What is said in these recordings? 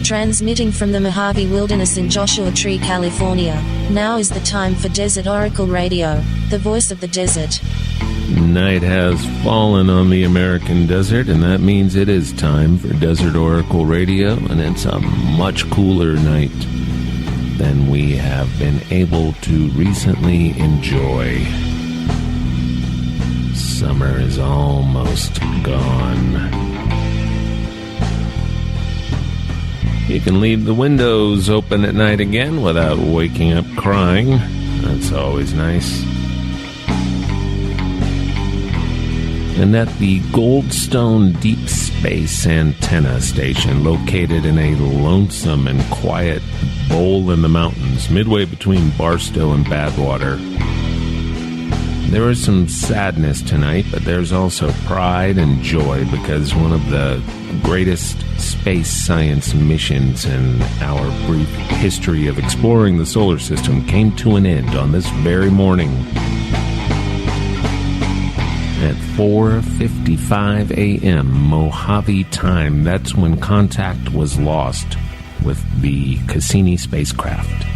Transmitting from the Mojave Wilderness in Joshua Tree, California, now is the time for Desert Oracle Radio, the voice of the desert. Night has fallen on the American desert, and that means it is time for Desert Oracle Radio, and it's a much cooler night than we have been able to recently enjoy. Summer is almost gone. You can leave the windows open at night again without waking up crying. That's always nice. And at the Goldstone Deep Space Antenna Station, located in a lonesome and quiet bowl in the mountains, midway between Barstow and Badwater, there is some sadness tonight, but there's also pride and joy because one of the greatest space science missions in our brief history of exploring the solar system came to an end on this very morning. At 4:55 a.m. Mojave time, that's when contact was lost with the Cassini spacecraft,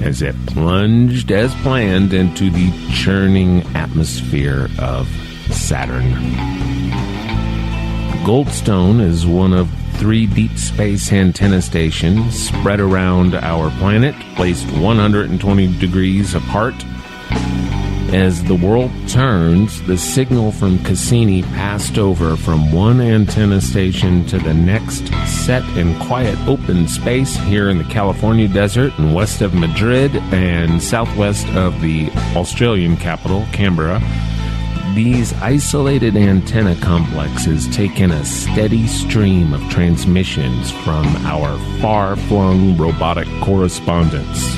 as it plunged as planned into the churning atmosphere of Saturn. Goldstone is one of 3 deep space antenna stations spread around our planet, placed 120 degrees apart. As the world turns, the signal from Cassini passed over from one antenna station to the next, set in quiet open space here in the California desert and west of Madrid and southwest of the Australian capital, Canberra. These isolated antenna complexes take in a steady stream of transmissions from our far-flung robotic correspondents,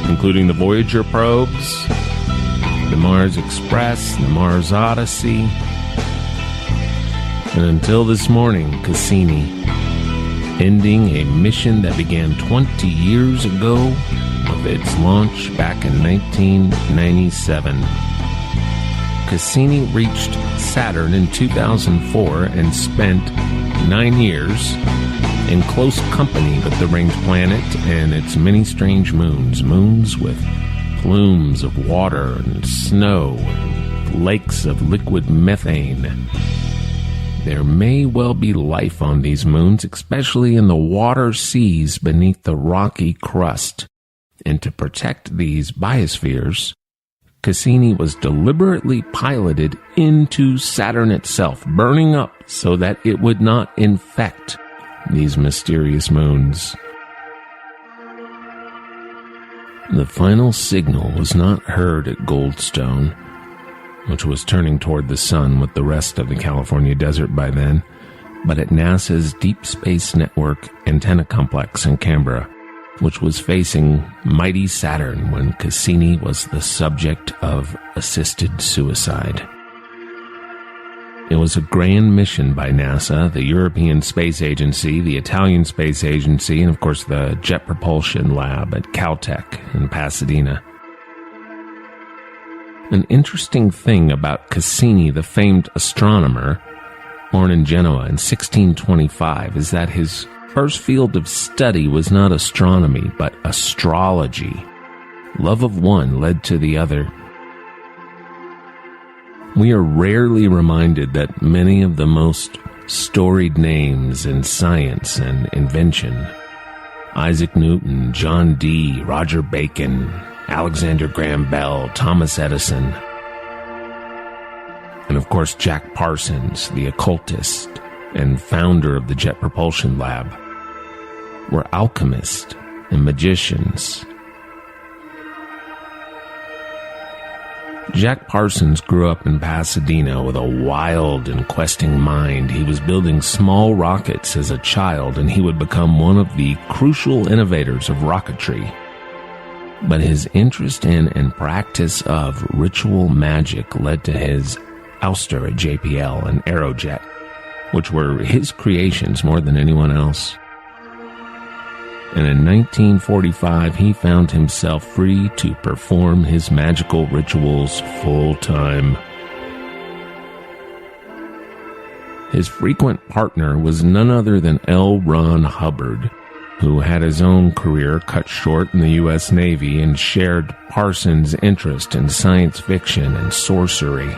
including the Voyager probes, the Mars Express, the Mars Odyssey, and until this morning, Cassini, ending a mission that began 20 years ago with its launch back in 1997. Cassini reached Saturn in 2004 and spent 9 years in close company with the ringed planet and its many strange moons with plumes of water and snow and lakes of liquid methane. There may well be life on these moons, especially in the water seas beneath the rocky crust. And to protect these biospheres, Cassini was deliberately piloted into Saturn itself, burning up so that it would not infect these mysterious moons. The final signal was not heard at Goldstone, which was turning toward the sun with the rest of the California desert by then, but at NASA's Deep Space Network antenna complex in Canberra, which was facing mighty Saturn when Cassini was the subject of assisted suicide. It was a grand mission by NASA, the European Space Agency, the Italian Space Agency, and of course the Jet Propulsion Lab at Caltech in Pasadena. An interesting thing about Cassini, the famed astronomer, born in Genoa in 1625, is that his first field of study was not astronomy, but astrology. Love of one led to the other. We are rarely reminded that many of the most storied names in science and invention, Isaac Newton, John Dee, Roger Bacon, Alexander Graham Bell, Thomas Edison, and of course Jack Parsons, the occultist and founder of the Jet Propulsion Lab, were alchemists and magicians. Jack Parsons grew up in Pasadena with a wild and questing mind. He was building small rockets as a child, and he would become one of the crucial innovators of rocketry. But his interest in and practice of ritual magic led to his ouster at JPL and Aerojet, which were his creations more than anyone else. And in 1945, he found himself free to perform his magical rituals full-time. His frequent partner was none other than L. Ron Hubbard, who had his own career cut short in the U.S. Navy and shared Parsons' interest in science fiction and sorcery.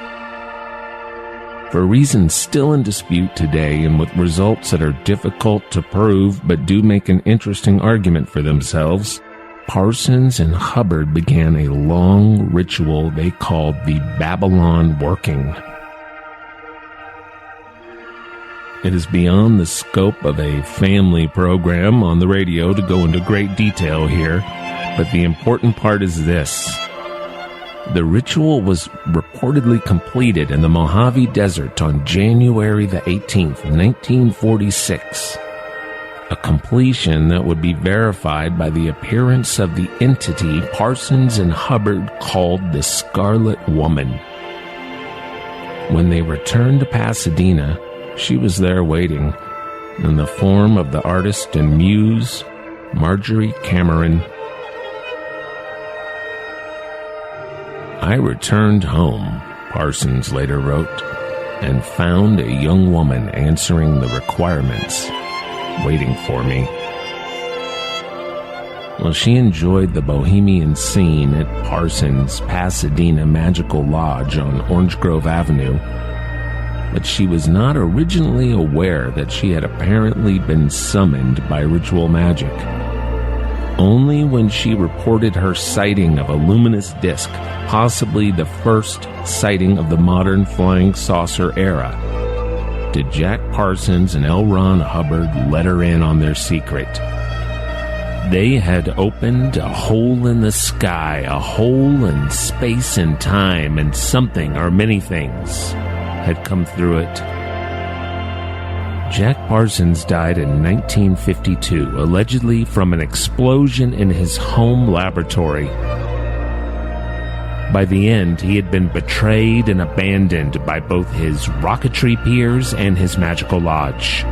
For reasons still in dispute today and with results that are difficult to prove but do make an interesting argument for themselves, Parsons and Hubbard began a long ritual they called the Babalon working. It is beyond the scope of a family program on the radio to go into great detail here, but the important part is this. The ritual was reportedly completed in the Mojave Desert on January the 18th, 1946. A completion that would be verified by the appearance of the entity Parsons and Hubbard called the Scarlet Woman. When they returned to Pasadena, she was there waiting, in the form of the artist and muse, Marjorie Cameron. I returned home, Parsons later wrote, and found a young woman answering the requirements, waiting for me. Well, she enjoyed the bohemian scene at Parsons' Pasadena Magical Lodge on Orange Grove Avenue, but she was not originally aware that she had apparently been summoned by ritual magic. Only when she reported her sighting of a luminous disk, possibly the first sighting of the modern flying saucer era, did Jack Parsons and L. Ron Hubbard let her in on their secret. They had opened a hole in the sky, a hole in space and time, and something or many things had come through it. Jack Parsons died in 1952, allegedly from an explosion in his home laboratory. By the end, he had been betrayed and abandoned by both his rocketry peers and his magical lodge.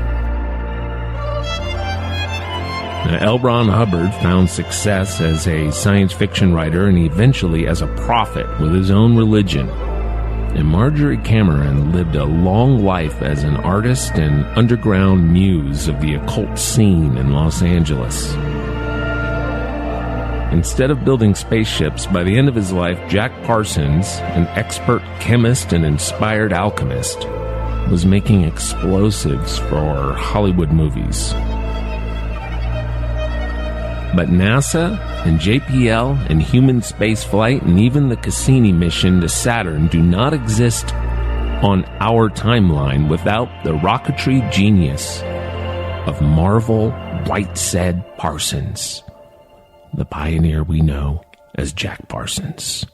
Now, L. Ron Hubbard found success as a science fiction writer and eventually as a prophet with his own religion. And Marjorie Cameron lived a long life as an artist and underground muse of the occult scene in Los Angeles. Instead of building spaceships, by the end of his life, Jack Parsons, an expert chemist and inspired alchemist, was making explosives for Hollywood movies. But NASA and JPL and human spaceflight and even the Cassini mission to Saturn do not exist on our timeline without the rocketry genius of Marvel Whitehead Parsons, the pioneer we know as Jack Parsons.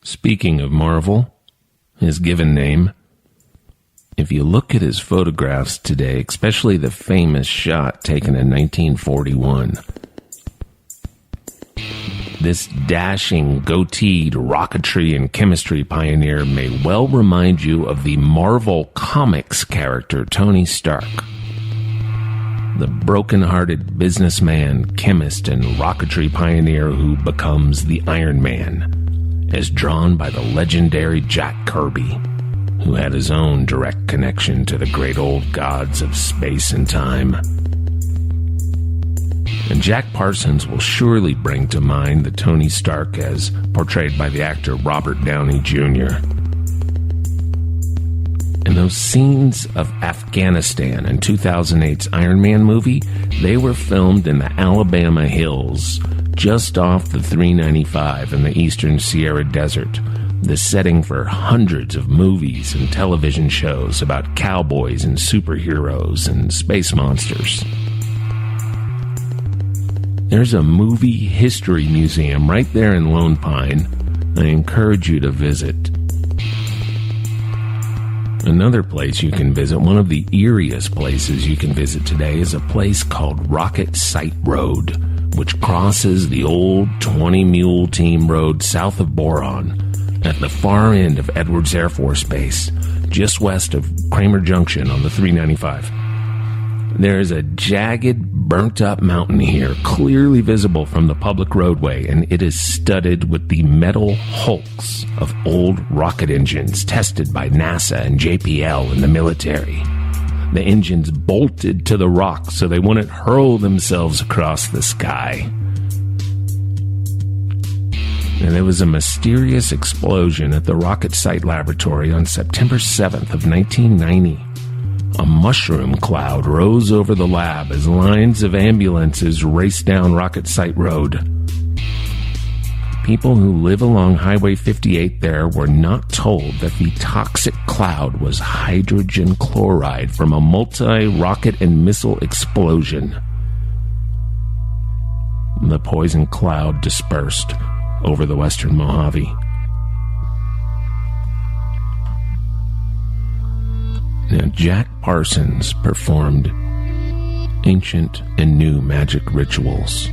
Speaking of Marvel, his given name, if you look at his photographs today, especially the famous shot taken in 1941, this dashing, goateed rocketry and chemistry pioneer may well remind you of the Marvel Comics character Tony Stark. The broken-hearted businessman, chemist, and rocketry pioneer who becomes the Iron Man, as drawn by the legendary Jack Kirby, who had his own direct connection to the great old gods of space and time. And Jack Parsons will surely bring to mind the Tony Stark as portrayed by the actor Robert Downey Jr. And those scenes of Afghanistan in 2008's Iron Man movie, they were filmed in the Alabama hills, just off the 395 in the eastern Sierra Desert, the setting for hundreds of movies and television shows about cowboys and superheroes and space monsters. There's a movie history museum right there in Lone Pine. I encourage you to visit. Another place you can visit, one of the eeriest places you can visit today, is a place called Rocket Site Road, which crosses the old 20-mule team road south of Boron, at the far end of Edwards Air Force Base, just west of Kramer Junction on the 395. There is a jagged, burnt-up mountain here, clearly visible from the public roadway, and it is studded with the metal hulks of old rocket engines tested by NASA and JPL in the military. The engines bolted to the rock so they wouldn't hurl themselves across the sky. And there was a mysterious explosion at the Rocket Site Laboratory on September 7th of 1990. A mushroom cloud rose over the lab as lines of ambulances raced down Rocket Site Road. People who live along Highway 58 there were not told that the toxic cloud was hydrogen chloride from a multi-rocket and missile explosion. The poison cloud dispersed over the western Mojave. Now, Jack Parsons performed ancient and new magic rituals.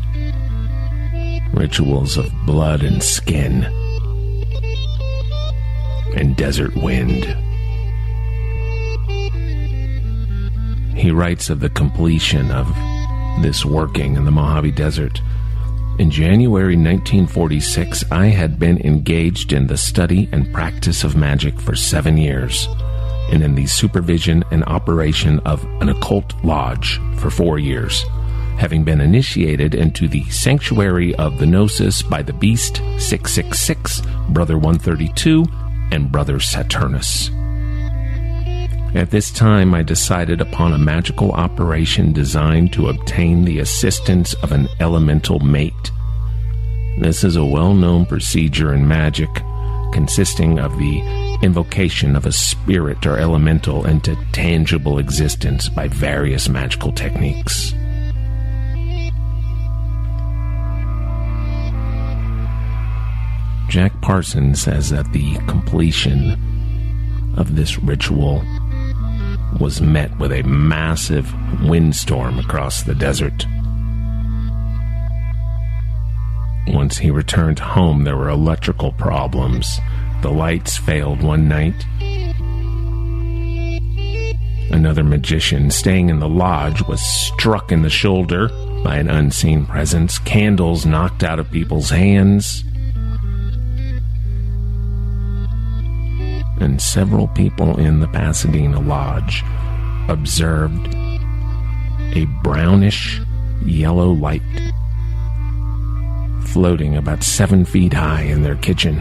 Rituals of blood and skin and desert wind. He writes of the completion of this working in the Mojave Desert. In January 1946, I had been engaged in the study and practice of magic for 7 years, and in the supervision and operation of an occult lodge for 4 years, having been initiated into the sanctuary of the Gnosis by the Beast 666, Brother 132, and Brother Saturnus. At this time, I decided upon a magical operation designed to obtain the assistance of an elemental mate. This is a well-known procedure in magic, consisting of the invocation of a spirit or elemental into tangible existence by various magical techniques. Jack Parsons says that the completion of this ritual was met with a massive windstorm across the desert. Once he returned home, there were electrical problems. The lights failed one night. Another magician staying in the lodge was struck in the shoulder by an unseen presence. Candles knocked out of people's hands. And several people in the Pasadena lodge observed a brownish yellow light floating about 7 feet high in their kitchen.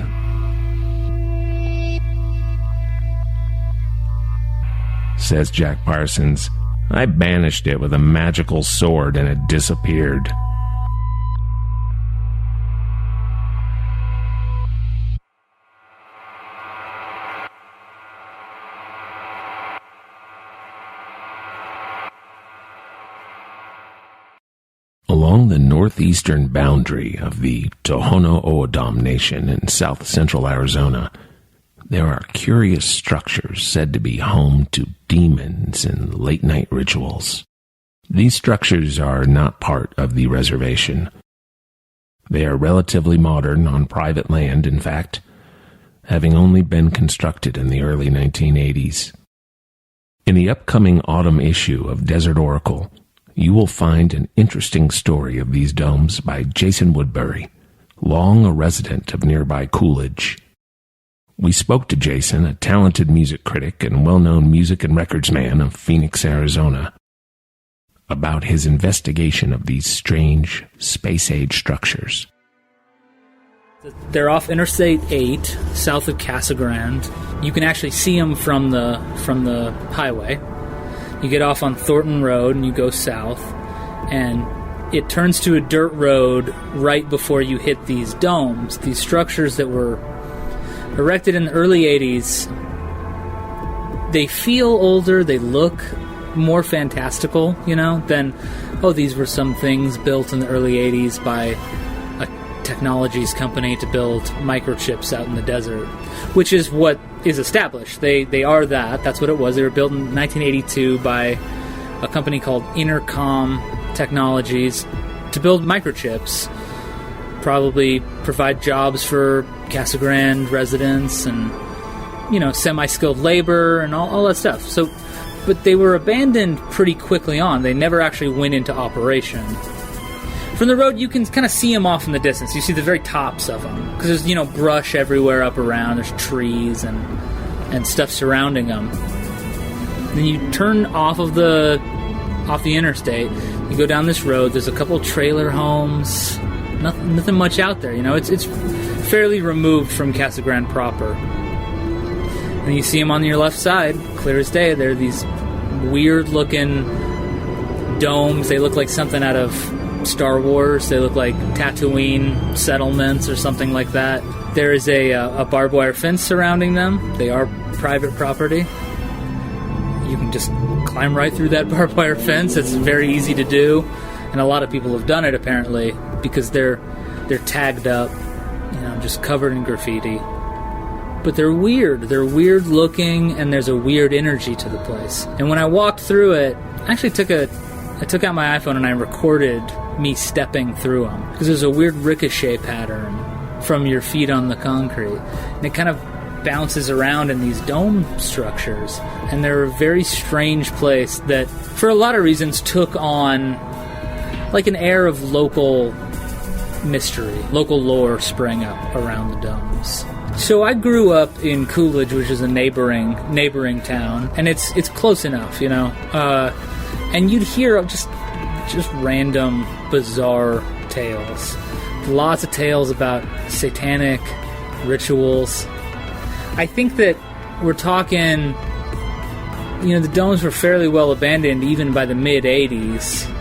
Says Jack Parsons, I banished it with a magical sword and it disappeared. Along the northeastern boundary of the Tohono O'odham Nation in south-central Arizona, there are curious structures said to be home to demons and late-night rituals. These structures are not part of the reservation. They are relatively modern, on private land, in fact, having only been constructed in the early 1980s. In the upcoming autumn issue of Desert Oracle, you will find an interesting story of these domes by Jason Woodbury, long a resident of nearby Coolidge. We spoke to Jason, a talented music critic and well-known music and records man of Phoenix, Arizona, about his investigation of these strange space-age structures. They're off Interstate 8, south of Casa Grande. You can actually see them from the highway. You get off on Thornton Road and you go south, and it turns to a dirt road right before you hit these domes, these structures that were erected in the early 80s. They feel older, they look more fantastical, than, these were some things built in the early 80s by a technologies company to build microchips out in the desert, which is what is established. They are that. That's what it was. They were built in 1982 by a company called Intercom Technologies to build microchips, probably provide jobs for Casa Grande residents and, semi-skilled labor and all that stuff. So but they were abandoned pretty quickly on. They never actually went into operation. From the road, you can kind of see them off in the distance. You see the very tops of them, because there's, brush everywhere up around. There's trees and stuff surrounding them. Then you turn off the interstate. You go down this road. There's a couple trailer homes. Nothing much out there. It's fairly removed from Casa Grande proper. And you see them on your left side, clear as day. They're these weird-looking domes. They look like something out of Star Wars. They look like Tatooine settlements or something like that. There is a barbed wire fence surrounding them. They are private property. You can just climb right through that barbed wire fence. It's very easy to do, and a lot of people have done it apparently because they're tagged up, just covered in graffiti. But they're weird. They're weird looking, and there's a weird energy to the place. And when I walked through it, I actually took out my iPhone and I recorded me stepping through them, because there's a weird ricochet pattern from your feet on the concrete, and it kind of bounces around in these dome structures. And they're a very strange place that, for a lot of reasons, took on like an air of local mystery. Local lore sprang up around the domes. So I grew up in Coolidge, which is a neighboring town, and it's close enough, and you'd hear just random bizarre tales. Lots of tales about satanic rituals. I think that we're talking, the domes were fairly well abandoned even by the mid-'80s.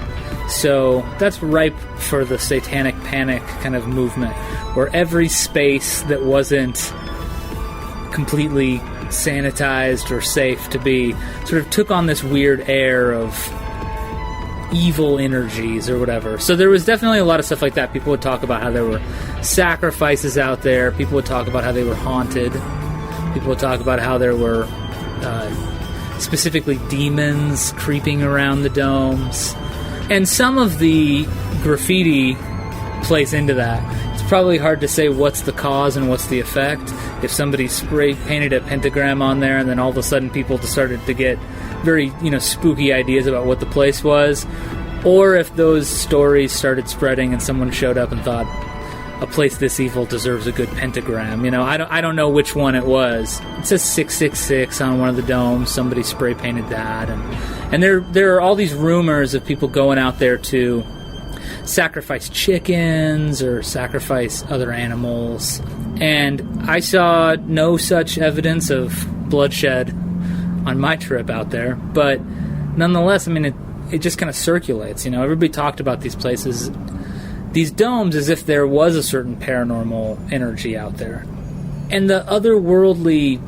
So that's ripe for the satanic panic kind of movement, where every space that wasn't completely sanitized or safe to be sort of took on this weird air of evil energies or whatever. So there was definitely a lot of stuff like that. People would talk about how there were sacrifices out there. People would talk about how they were haunted. People would talk about how there were specifically demons creeping around the domes. And some of the graffiti plays into that. It's probably hard to say what's the cause and what's the effect. If somebody spray painted a pentagram on there and then all of a sudden people just started to get very, spooky ideas about what the place was, or if those stories started spreading and someone showed up and thought a place this evil deserves a good pentagram. I don't know which one it was. It says 666 on one of the domes. Somebody spray painted that, and there are all these rumors of people going out there to sacrifice chickens or sacrifice other animals. And I saw no such evidence of bloodshed on my trip out there, but nonetheless, it just kind of circulates. Everybody talked about these places, these domes, as if there was a certain paranormal energy out there, and the otherworldly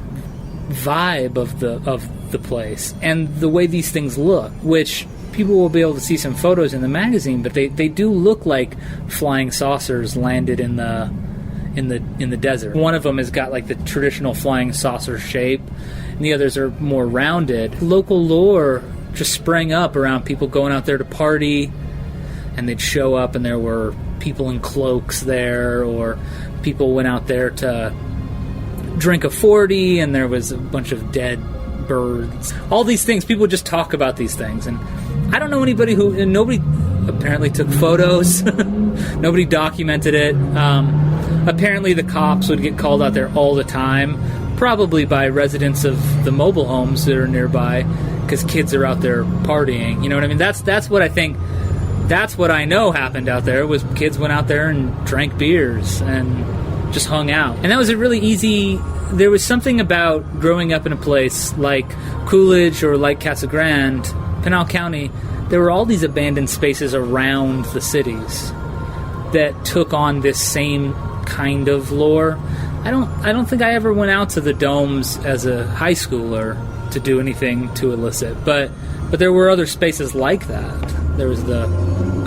vibe of the place, and the way these things look, which people will be able to see some photos in the magazine, but they do look like flying saucers landed in the desert. One of them has got like the traditional flying saucer shape, and the others are more rounded. Local lore just sprang up around people going out there to party, and they'd show up and there were people in cloaks there, or people went out there to drink a 40 and there was a bunch of dead birds. All these things, people would just talk about these things, and I don't know anybody nobody apparently took photos. Nobody documented it. Apparently the cops would get called out there all the time, probably by residents of the mobile homes that are nearby, because kids are out there partying. You know what I mean? That's what I think. That's what I know happened out there, was kids went out there and drank beers and just hung out. And that was a really easy... There was something about growing up in a place like Coolidge or like Casa Grande, Pinal County. There were all these abandoned spaces around the cities that took on this same kind of lore. I don't think I ever went out to the domes as a high schooler to do anything to elicit, but there were other spaces like that. There was the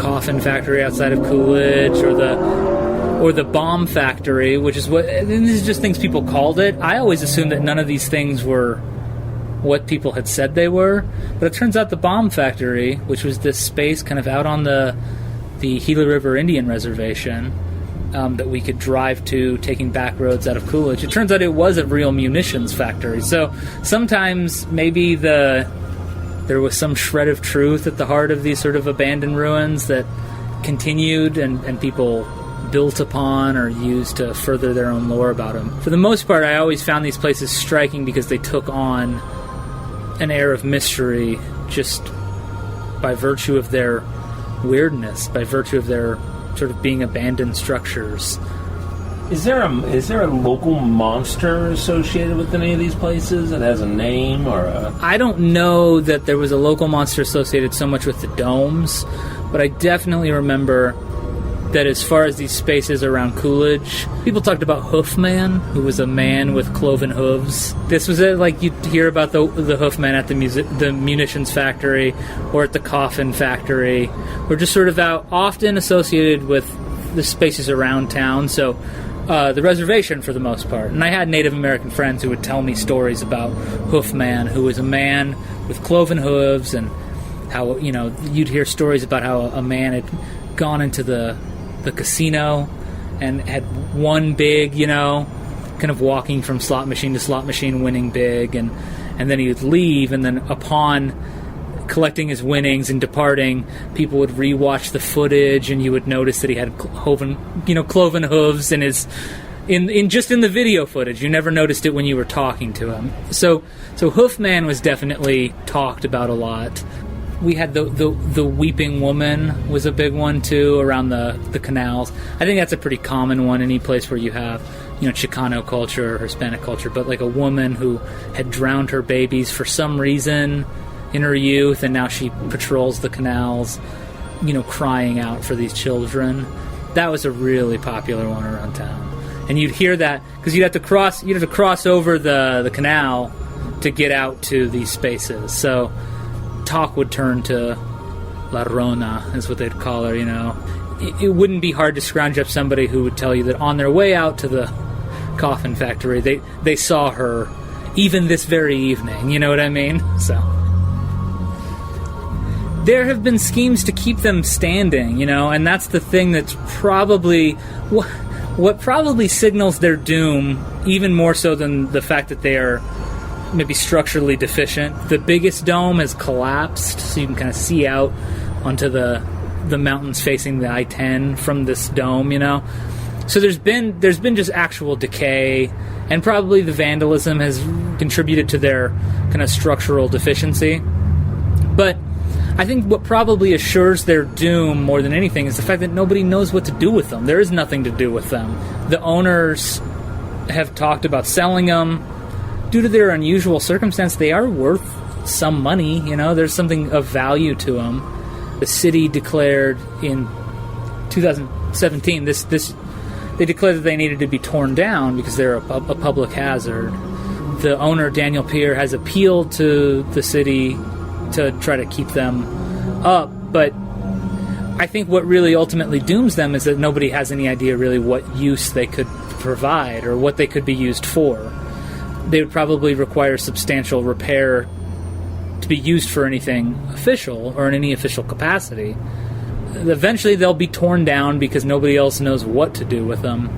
coffin factory outside of Coolidge, or the bomb factory, which is what, and these are just things people called it. I always assumed that none of these things were what people had said they were, but it turns out the bomb factory, which was this space kind of out on the Gila River Indian Reservation, that we could drive to, taking back roads out of Coolidge. It turns out it was a real munitions factory. So sometimes maybe the there was some shred of truth at the heart of these sort of abandoned ruins that continued and people built upon or used to further their own lore about them. For the most part, I always found these places striking because they took on an air of mystery just by virtue of their weirdness, by virtue of their sort of being abandoned structures. Is there a local monster associated with any of these places that has a name or a... I don't know that there was a local monster associated so much with the domes, but I definitely remember that as far as these spaces around Coolidge, people talked about Hoofman, who was a man with cloven hooves. This was it, like you'd hear about the Hoofman at the munitions factory or at the coffin factory, or just sort of out often associated with the spaces around town. So the reservation for the most part. And I had Native American friends who would tell me stories about Hoofman, who was a man with cloven hooves, and how, you'd hear stories about how a man had gone into the casino and had won big, kind of walking from slot machine to slot machine, winning big, and then he would leave, and then upon collecting his winnings and departing, people would rewatch the footage, and you would notice that he had cloven hooves in his just in the video footage. You never noticed it when you were talking to him. So Hoofman was definitely talked about a lot. We had the Weeping Woman was a big one too, around the canals. I think that's a pretty common one any place where you have Chicano culture or Hispanic culture, but like a woman who had drowned her babies for some reason in her youth, and now she patrols the canals, crying out for these children. That was a really popular one around town, and you'd hear that because you'd have to cross over the canal to get out to these spaces. So talk would turn to La Rona, is what they'd call her. It wouldn't be hard to scrounge up somebody who would tell you that on their way out to the coffin factory, they saw her even this very evening. You know what I mean? So there have been schemes to keep them standing, and that's the thing that's probably what probably signals their doom, even more so than the fact that they are maybe structurally deficient. The biggest dome has collapsed, so you can kind of see out onto the mountains facing the I-10 from this dome, So there's been just actual decay, and probably the vandalism has contributed to their kind of structural deficiency. But I think what probably assures their doom more than anything is the fact that nobody knows what to do with them. There is nothing to do with them. The owners have talked about selling them. Due to their unusual circumstance, they are worth some money. There's something of value to them. The city declared in 2017 they declared that they needed to be torn down because they're a public hazard. The owner, Daniel Peer, has appealed to the city to try to keep them up, but I think what really ultimately dooms them is that nobody has any idea really what use they could provide or what they could be used for. They would probably require substantial repair to be used for anything official or in any official capacity. Eventually they'll be torn down because nobody else knows what to do with them.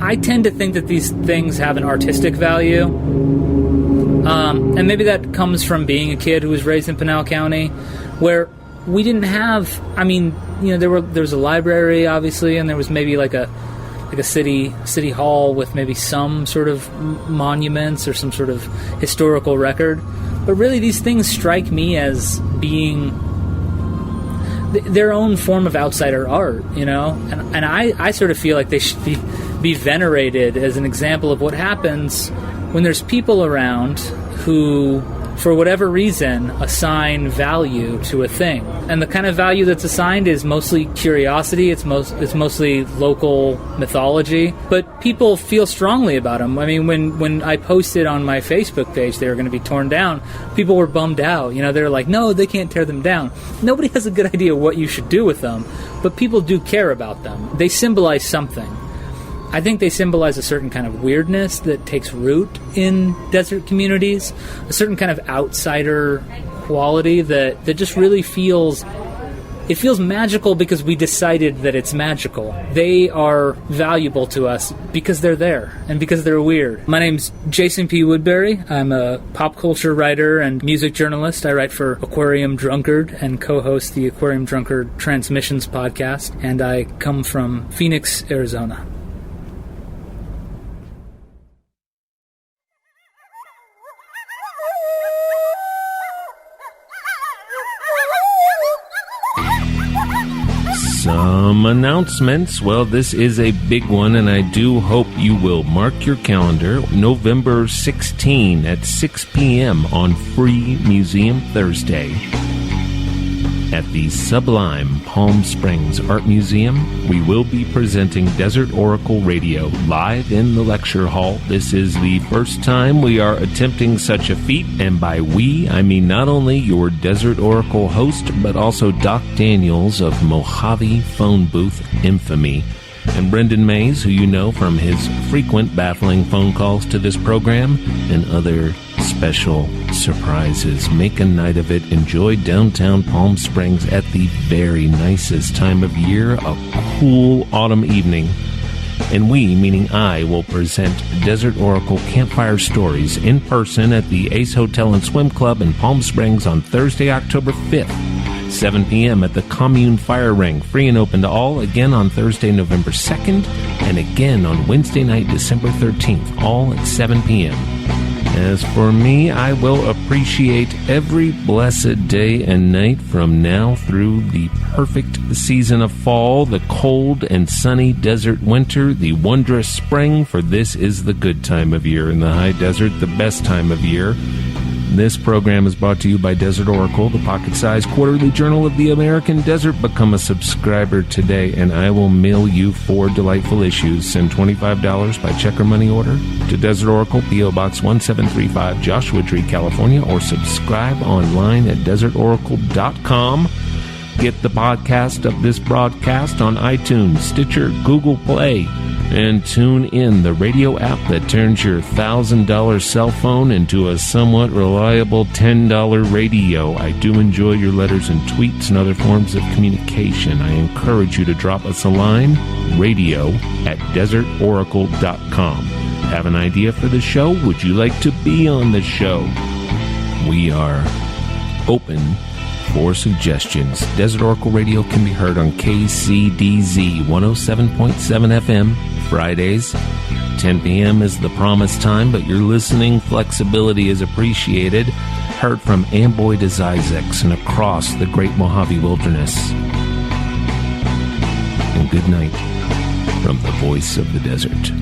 I tend to think that these things have an artistic value, and maybe that comes from being a kid who was raised in Pinal County, where we didn't have, there was a library, obviously, and there was maybe like a city hall with maybe some sort of monuments or some sort of historical record. But really these things strike me as being their own form of outsider art, and I sort of feel like they should be venerated as an example of what happens when there's people around who, for whatever reason, assign value to a thing. And the kind of value that's assigned is mostly curiosity, it's mostly local mythology, but people feel strongly about them. When I posted on my Facebook page they were going to be torn down, people were bummed out. They're like, no, they can't tear them down. Nobody has a good idea what you should do with them, but people do care about them. They symbolize something. I think they symbolize a certain kind of weirdness that takes root in desert communities, a certain kind of outsider quality that just really feels It feels magical because we decided that it's magical. They are valuable to us because they're there and because they're weird. My name's Jason P. Woodbury. I'm a pop culture writer and music journalist. I write for Aquarium Drunkard and co-host the Aquarium Drunkard Transmissions podcast, and I come from Phoenix, Arizona. Some announcements. Well, this is a big one, and I do hope you will mark your calendar. November 16 at 6 p.m. on Free Museum Thursday at the Sublime Palm Springs Art Museum. We will be presenting Desert Oracle Radio live in the lecture hall. This is the first time we are attempting such a feat, and by we, I mean not only your Desert Oracle host, but also Doc Daniels of Mojave Phone Booth infamy, and Brendan Mays, who you know from his frequent baffling phone calls to this program, and other special surprises. Make a night of it. Enjoy downtown Palm Springs at the very nicest time of year, a cool autumn evening. And we, meaning I, will present Desert Oracle Campfire Stories in person at the Ace Hotel and Swim Club in Palm Springs on Thursday, October 5th, 7 p.m. at the Commune Fire Ring, free and open to all, again on Thursday, November 2nd, and again on Wednesday night, December 13th, all at 7 p.m. As for me, I will appreciate every blessed day and night from now through the perfect season of fall, the cold and sunny desert winter, the wondrous spring, for this is the good time of year in the high desert, the best time of year. This program is brought to you by Desert Oracle, the pocket-sized quarterly journal of the American desert. Become a subscriber today, and I will mail you 4 delightful issues. Send $25 by check or money order to Desert Oracle, P.O. Box 1735, Joshua Tree, California, or subscribe online at desertoracle.com. Get the podcast of this broadcast on iTunes, Stitcher, Google Play, and tune in the radio app that turns your $1,000 cell phone into a somewhat reliable $10 radio. I do enjoy your letters and tweets and other forms of communication. I encourage you to drop us a line, radio@desertoracle.com. Have an idea for the show? Would you like to be on the show? We are open for suggestions. Desert Oracle Radio can be heard on KCDZ 107.7 FM, Fridays. 10 p.m. is the promised time, but your listening flexibility is appreciated. Heard from Amboy to Zyzex and across the Great Mojave Wilderness. And good night from the voice of the desert.